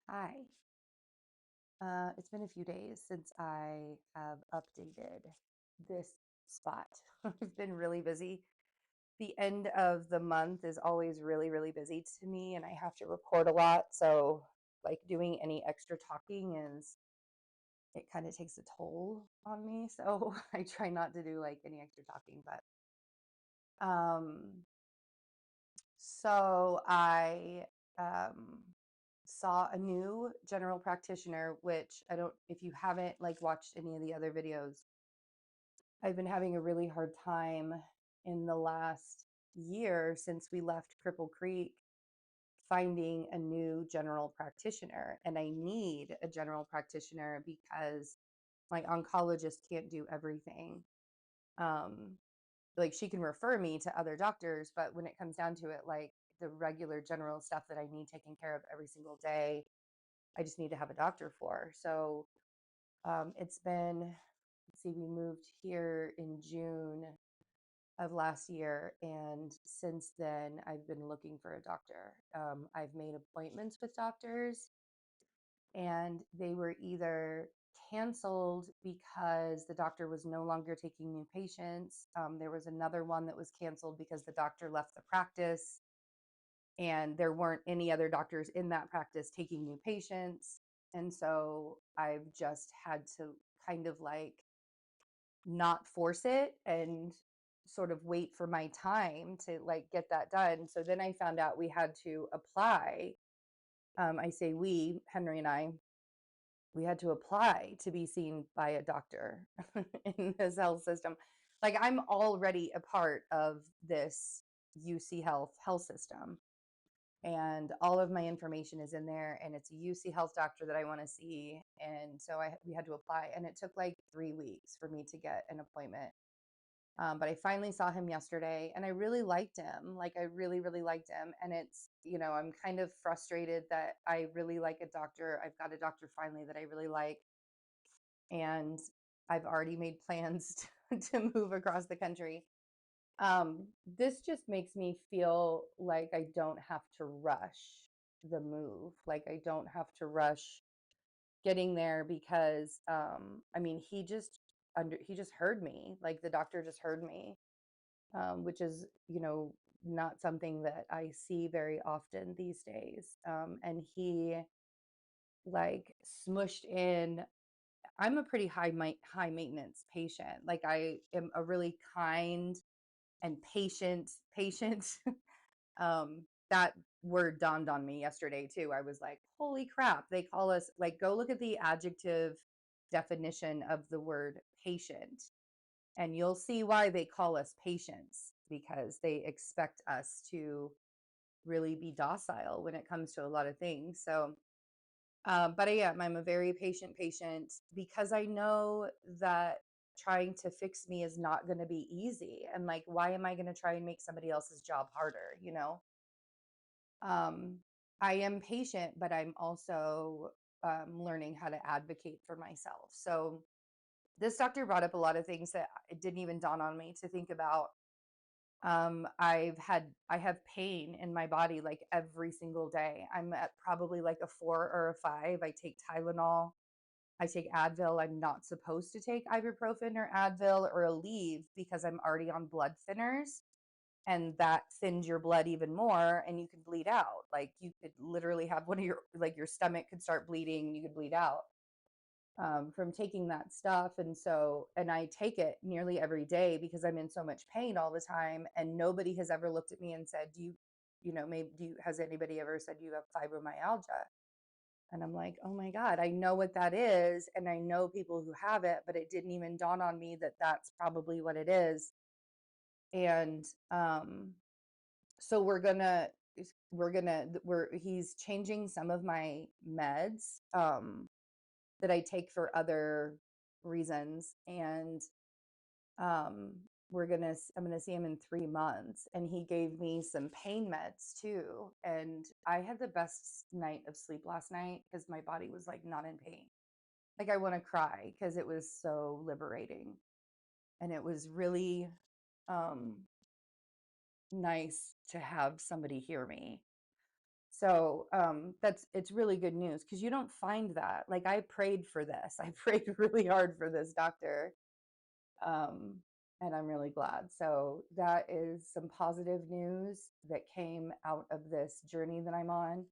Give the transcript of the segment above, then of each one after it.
Hi. It's been a few days since I have updated this spot. I've been really busy. The end of the month is always really, really busy to me, and I have to record a lot. So, like, doing any extra talking it kind of takes a toll on me. So, I try not to do like any extra talking. Um, I um, saw a new general practitioner, which I don't, if you haven't like watched any of the other videos, I've been having a really hard time in the last year since we left Cripple Creek finding a new general practitioner. And I need a general practitioner because my oncologist can't do everything. Um, like she can refer me to other doctors, but when it comes down to it, like the regular general stuff that I need taken care of every single day, I just need to have a doctor for. So it's been, let's see, we moved here in June of last year. And since then, I've been looking for a doctor. I've made appointments with doctors, and they were either canceled because the doctor was no longer taking new patients. There was another one that was canceled because the doctor left the practice and there weren't any other doctors in that practice taking new patients. And so I've just had to kind of like not force it and sort of wait for my time to like get that done. So then I found out we had to apply. I say we, Henry and I, we had to apply to be seen by a doctor in this health system. Like I'm already a part of this UC health system, and all of my information is in there, and it's a UC health doctor that I want to see. And so we had to apply, and it took like 3 weeks for me to get an appointment. But I finally saw him yesterday and I really liked him. Like, I really, really liked him. And I'm kind of frustrated that I really like a doctor. I've got a doctor finally that I really like. And I've already made plans to move across the country. This just makes me feel like I don't have to rush the move. Like, I don't have to rush getting there because, I mean, he just heard me. Like, the doctor just heard me, which is, not something that I see very often these days. And he like smushed in. I'm a pretty high maintenance patient. Like I am a really kind and patient. That word dawned on me yesterday too. I was like, holy crap! They call us like go look at the adjective definition of the word patient and you'll see why they call us patients, because they expect us to really be docile when it comes to a lot of things. So, but I am, I'm a very patient because I know that trying to fix me is not going to be easy. And like, why am I going to try and make somebody else's job harder? Um, I am patient, but I'm also learning how to advocate for myself. So, this doctor brought up a lot of things that it didn't even dawn on me to think about. I have pain in my body like every single day. I'm at probably like a 4 or a 5. I take Tylenol. I take Advil. I'm not supposed to take ibuprofen or Advil or Aleve because I'm already on blood thinners, and that thins your blood even more and you could bleed out. Like you could literally have one of your stomach could start bleeding, you could bleed out from taking that stuff. And I take it nearly every day because I'm in so much pain all the time. And nobody has ever looked at me and said, has anybody ever said you have fibromyalgia? And I'm like, oh my God, I know what that is. And I know people who have it, but it didn't even dawn on me that that's probably what it is. And so he's changing some of my meds. That I take for other reasons. And um, I'm gonna see him in 3 months. And he gave me some pain meds too. And I had the best night of sleep last night because my body was like not in pain. Like I want to cry because it was so liberating. And it was really um, nice to have somebody hear me. So it's really good news because you don't find that. Like I prayed for this. I prayed really hard for this doctor. Um, and I'm really glad. So that is some positive news that came out of this journey that I'm on.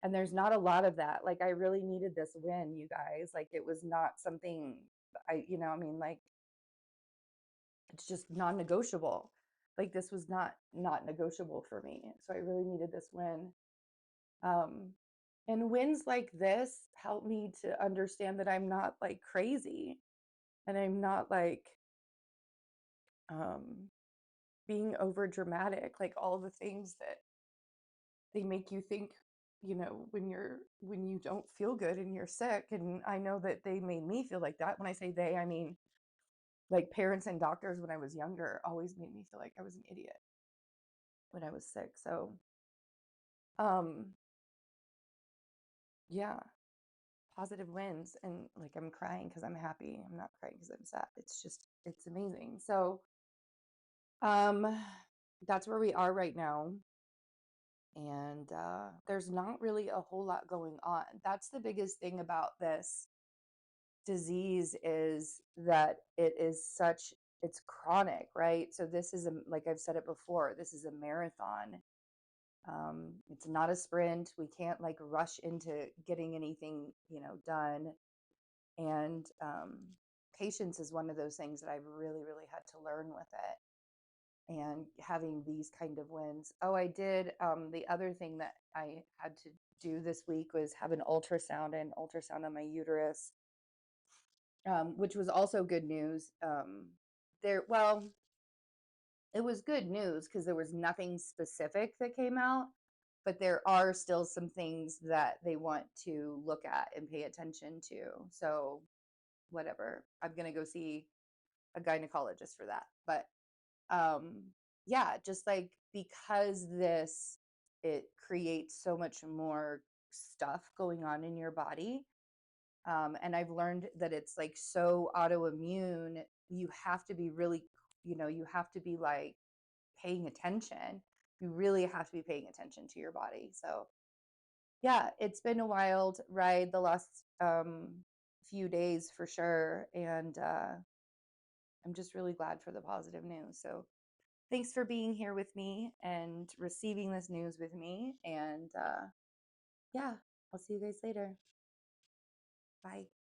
And there's not a lot of that. Like I really needed this win, you guys. Like it was not something I mean, like it's just non-negotiable. Like this was not negotiable for me. So I really needed this win. Um, and wins like this help me to understand that I'm not like crazy and I'm not like um, being over dramatic, like all the things that they make you think, when you don't feel good and you're sick. And I know that they made me feel like that. When I say they, I mean like parents and doctors when I was younger always made me feel like I was an idiot when I was sick. So, um, yeah, positive wins. And like I'm crying because I'm happy. I'm not crying because I'm sad. It's amazing. So, um, that's where we are right now. And there's not really a whole lot going on. That's the biggest thing about this disease is that it's chronic, right? So this is like I've said it before, this is a marathon. It's not a sprint. We can't like rush into getting anything, done. And patience is one of those things that I've really, really had to learn with it. And having these kind of wins. Oh, I did. The other thing that I had to do this week was have an ultrasound on my uterus, which was also good news. Well, it was good news because there was nothing specific that came out, but there are still some things that they want to look at and pay attention to. So, whatever. I'm going to go see a gynecologist for that. But um yeah, just like because it creates so much more stuff going on in your body. And I've learned that it's like so autoimmune. You have to be really, you have to be like paying attention. You really have to be paying attention to your body. So yeah, it's been a wild ride the last few days for sure. And I'm just really glad for the positive news. So thanks for being here with me and receiving this news with me. And yeah, I'll see you guys later. Bye.